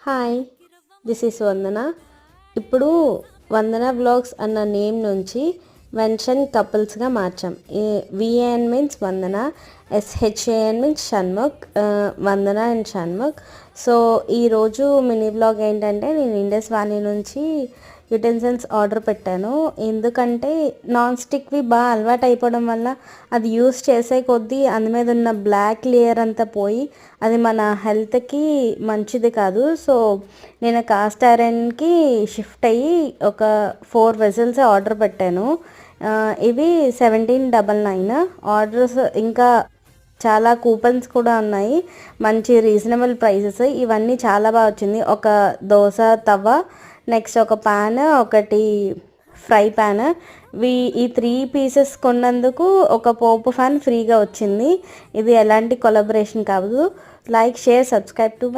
Hi, this is Vandana. ఇప్పుడు Vandana vlogs అన్న name నుంచి మెన్షన్ కపుల్స్గా మార్చాం. V A N means Vandana, S H A N means Shanmukh, Vandana and Shanmukh. So ఈరోజు మినీ వ్లాగ్ ఏంటంటే, నేను ఇండస్ వ్యాలీ నుంచి యుటెన్సిల్స్ ఆర్డర్ పెట్టాను. ఎందుకంటే నాన్ స్టిక్వి బాగా అలవాటు అయిపోవడం వల్ల అది యూస్ చేసే కొద్దీ అందు మీద ఉన్న బ్లాక్ లేయర్ అంతా పోయి అది మన హెల్త్కి మంచిది కాదు. సో నేను కాస్ట్ ఐరన్కి షిఫ్ట్ అయ్యి ఒక 4 వెజల్స్ ఆర్డర్ పెట్టాను. ఇవి 1799 ఆర్డర్స్. ఇంకా చాలా కూపన్స్ కూడా ఉన్నాయి, మంచి రీజనబుల్ ప్రైసెస్. ఇవన్నీ చాలా బాగా వచ్చింది. ఒక దోశ తవ్వ, నెక్స్ట్ ఒక ప్యాన్, ఒకటి ఫ్రై ప్యాన్. ఈ 3 పీసెస్ కొన్నందుకు ఒక పోపు ఫ్యాన్ ఫ్రీగా వచ్చింది. ఇది ఎలాంటి కొలాబరేషన్ కాదు. Like, share, subscribe to my